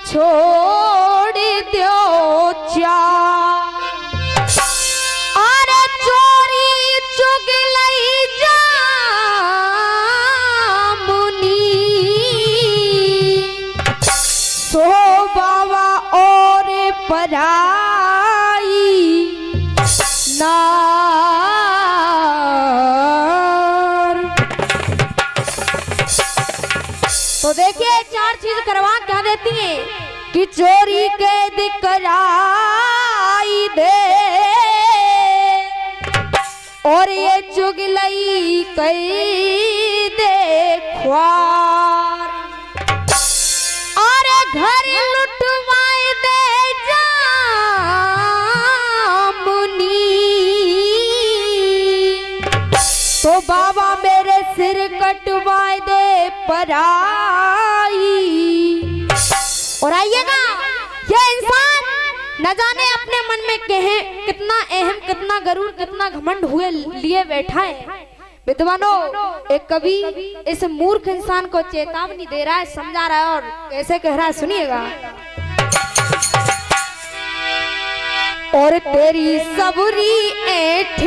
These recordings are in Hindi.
छोड़ दो चा अरे चोरी चुगलई जामुनी सो बाबा और पराई नार। तो देखिए चार चीज करवा क्या देती है कि चोरी कैद कराई दे और ये चुगलई कई दे ख्वार और घर लुटवाए दे जामुनी तो बाबा मेरे सिर कटवाए दे पराई। और आइएगा ये इंसान न जाने अपने मन में कहे कितना अहम कितना गरूर कितना घमंड हुए लिए बैठा है। विद्वानों एक कवि इस मूर्ख इंसान को चेतावनी दे रहा है समझा रहा है और कैसे कह रहा है सुनिएगा। और तेरी सबरी ऐठ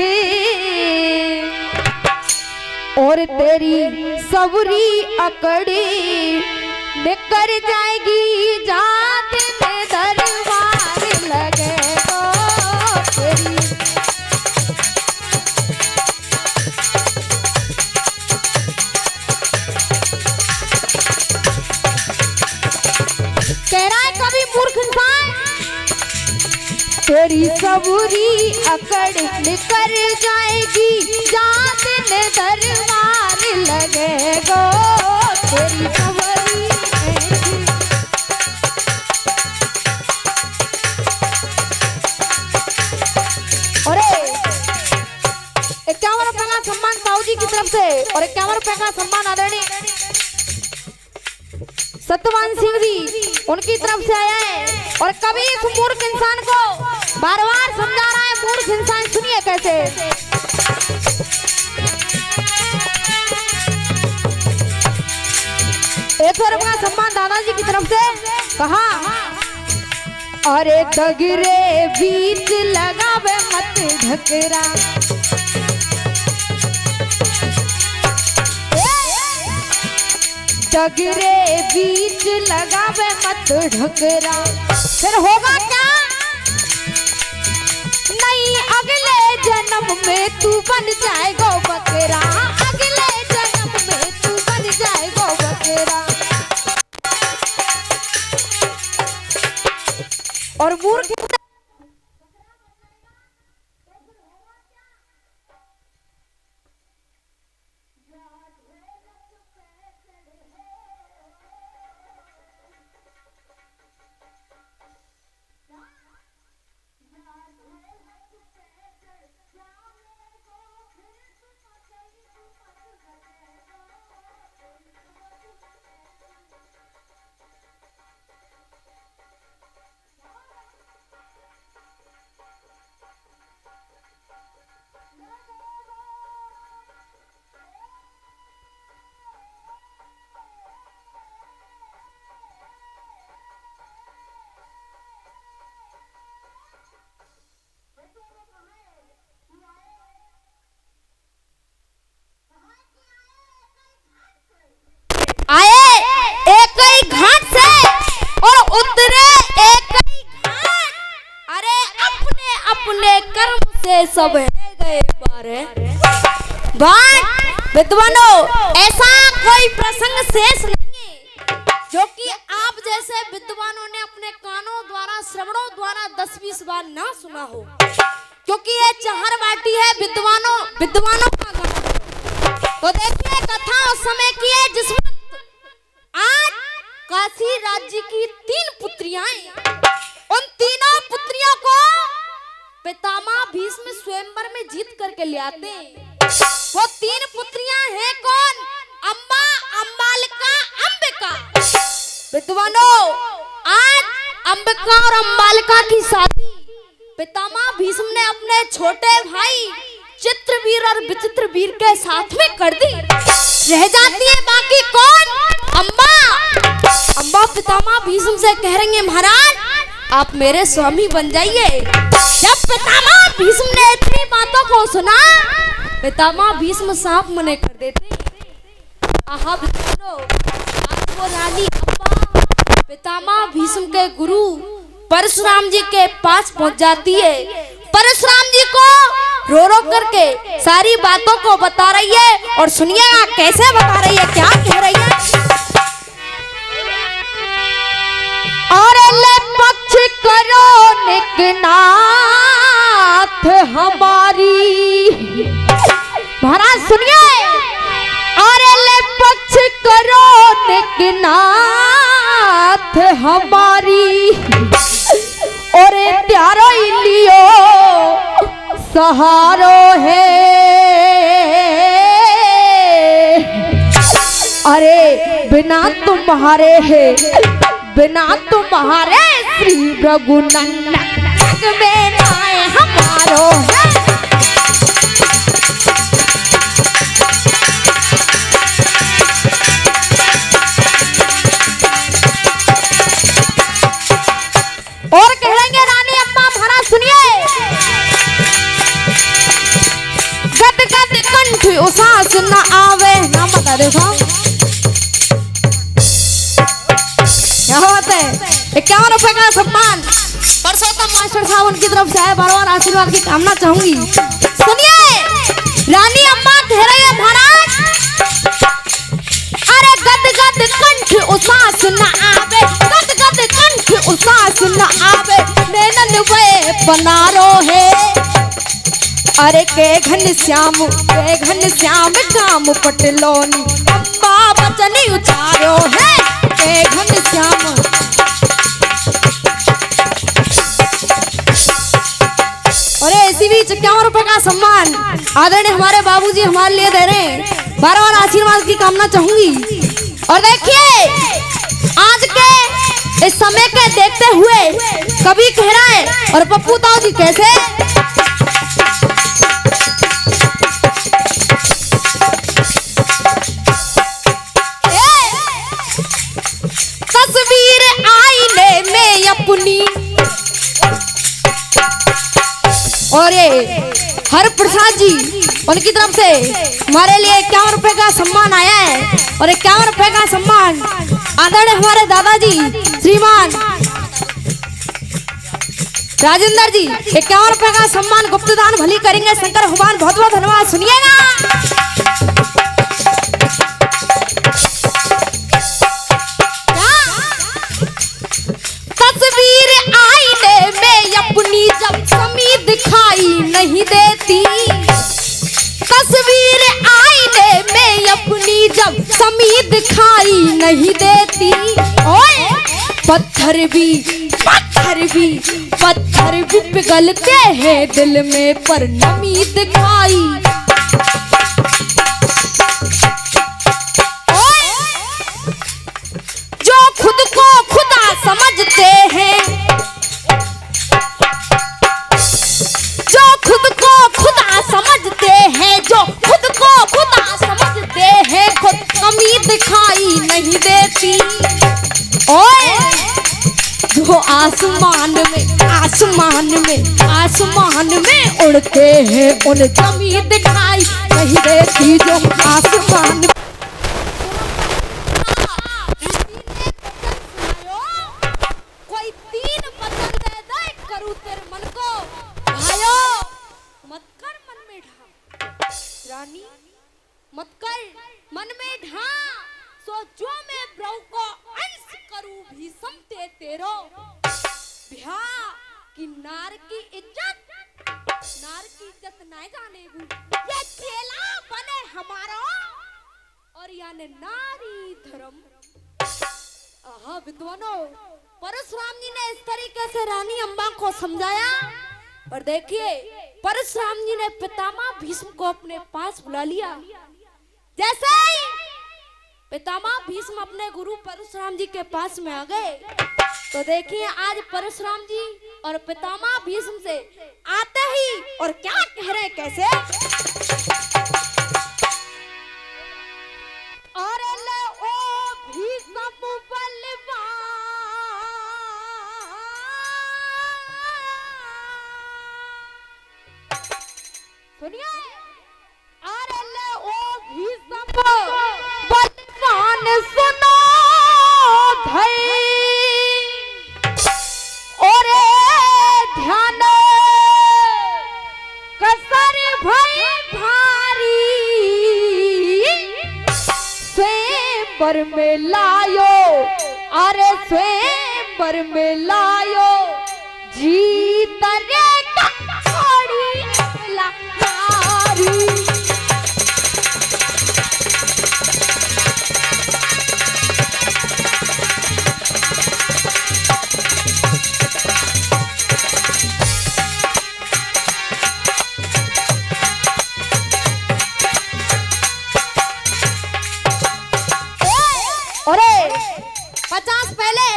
और तेरी सबरी अकड़ी निकर जाएगी जात में दरबार लगे तो तेरी कह रहा है कभी मूर्ख इंसान तेरी सबरी अकड़ निकर जाएगी जात में दरबार लगेगो तेरी सबरी अरे 51 रुपए का सम्मान साहू जी की तरफ से और 51 रुपए का सम्मान आदरणीय सत्यवान सिंह जी उनकी तरफ से आया है। और कभी इस मूर्ख इंसान को बार बार समझा रहा है। मूर्ख इंसान सुनिए कैसे 100 रुपए का सम्मान दादाजी की तरफ से कहा। अरे दगरे बीच लगावे मत ढकरा डगरे बीच लगावे मत ढकरा फिर होगा क्या नहीं अगले जन्म में तू बन जाएगा बकरा अगले जन्म में तू बन जाएगा बकरा। और मूर्ख सब गए बारे विद्वानों ऐसा कोई प्रसंग शेष नहीं है जो कि आप जैसे विद्वानों ने अपने कानों द्वारा श्रवणों द्वारा 10-20 बार ना सुना हो क्योंकि ये चार बाटी है विद्वानों का गाना। तो देखिए कथा उस समय की है जिसमें आज काशी राज्य की 3 पुत्रियां उन तीनों पुत्रियों को पितामह भीष्म स्वयंवर में जीत करके ले आते हैं। वो 3 पुत्रियां हैं कौन? अम्बा, अम्बालिका, अंबिका। विद्वानों आज अंबिका और अम्बालिका की शादी पितामह भीष्म ने अपने छोटे भाई चित्रवीर और विचित्रवीर के साथ में कर दी। रह जाती है बाकी कौन? अम्बा। अम्बा पितामह भीष्म से कह रही है महाराज आप मेरे स्वामी बन जाइए। जब पितामह भीष्म ने इतनी बातों को सुना पितामह भीष्म साफ मने कर देते। आहा आपको रानी अम्बा पितामह भीष्म के गुरु परशुराम जी के पास पहुंच जाती है। परशुराम जी को रो रो करके सारी बातों को बता रही है और सुनिएगा कैसे बता रही है, क्या कह रही है। और ले पक्ष करो निकनाथ हमारी, महाराज सुनिए। और ले पक्ष करो निकनाथ हमारी और प्यारो लियो सहारो है। अरे बिना तुम्हारे है बिना तुम्हारे श्री रघुनंदन में नाय हमारो है। और कह रहे हैं रानी अम्बा महाराज सुनिए। गद गद कंठ उसास न आवे ना बता देखो क्या होता है। 51 रुपए का सम्मान परसोत्तम मास्टर साहब उनकी तरफ से है, बार बार आशीर्वाद की कामना चाहूंगी। सुनिए रानी अम्बा कह रही है महाराज अरे गद गद कंठ उसास न आवे, गद गद कंठ उसास न आवे नैनन वे बनारो है। अरे के घन श्याम काम पटलोनी अम्बा बचनी उचारो है। के घन श्याम और इसी बीच 51 रुपए का सम्मान आदरणीय हमारे बाबूजी हमारे लिए दे रहे हैं, बार बार आशीर्वाद की कामना चाहूंगी। और देखिए आज के इस समय के देखते हुए कवि कह रहा है और पप्पू ताऊ जी कैसे तस्वीर आईने में अपनी। और हर प्रसाद जी उनकी तरफ से हमारे लिए 51 रुपए का सम्मान आया है और 51 रुपए का सम्मान आदरणीय हमारे दादाजी श्रीमान राजेंद्र जी 51 रुपए का सम्मान गुप्तदान भली करेंगे शंकर भगवान बहुत बहुत धन्यवाद। सुनिएगा तस्वीर आईने में अपनी जब समी दिखाई नहीं देती, तस्वीर आईने में अपनी जब समी दिखाई नहीं देती। ओए पत्थर भी पिघलते हैं दिल में पर नमी दिखाई। जो खुद को खुदा समझते हैं, जो खुद को खुदा समझते हैं, जो खुद को खुदा समझते हैं खुद कमी दिखाई नहीं देती। ओए जो आसमान में उड़ते हैं उन कमी दिखाई नहीं देती। जो आसमान रानी मत कर मन में ढा सोचो मैं प्रभु को अंश करूं भी समते तेरो भ्या कि नार की इज्जत नहीं जाने ये चेला बने हमारा और यानी नारी धर्म। आहा विद्वानों परशुराम जी ने इस तरीके से रानी अम्बा को समझाया और देखिए परशुराम जी ने पितामह भीष्म को अपने पास बुला लिया। जैसे ही पितामह भीष्म अपने गुरु परशुराम जी के पास में आ गए तो देखिए आज परशुराम जी और पितामह भीष्म से आते ही और क्या कह रहे कैसे और ले ओ भीष्म बलवान सुनिए अरे ले ओ भी सब बलवान सुनो धई और ध्यान कसर भई भारी स्वयंवर में लायो अरे स्वयंवर में लायो जीत रे कड़ी लारी अरे 50 पहले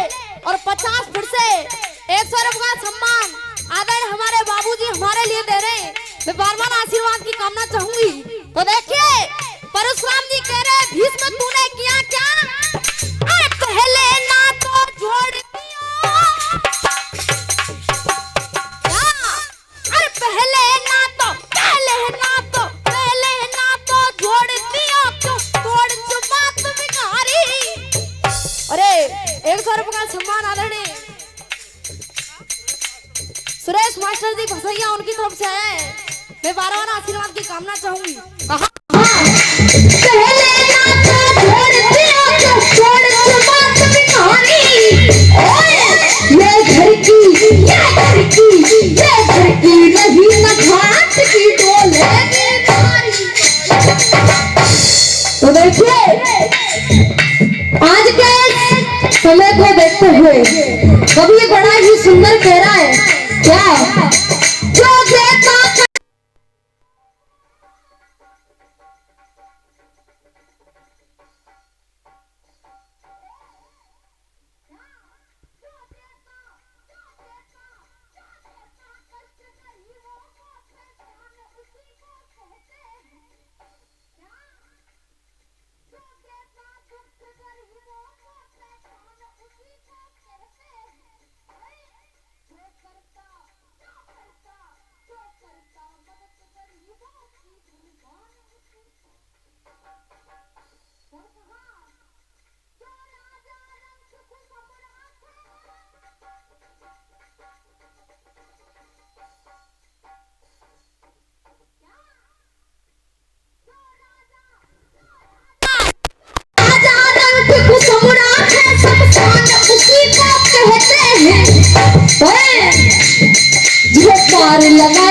और 50 फिर से 100 रुपए का सम्मान आदर हमारे बाबूजी हमारे लिए दे रहे हैं। मैं बार बार आशीर्वाद की कामना चाहूंगी। तो देखिए परशुराम जी कह रहे भीष्म तूने किया क्या? अरे पहले ना तो जोड़ दिया अरे पहले ना तो जोड़ दिया क्यों तोड़ जुबात बिगारी। अरे 100 रुपए का सम्मान आदरणीय सुरेश मास्टर जी भसैया उनकी तरफ से है। मैं बार बार आशीर्वाद की कामना चाहूंगी। कहा पहले ना तो छोड़ दिया क्यों छोड़ जुबात बिगारी। ये घर की नहीं न घाट की डोलेगी मारी। तो देखिए आज के समय को देखते हुए कवि बड़ा ही सुंदर कह रहा है क्या जो देखा जो पार लगा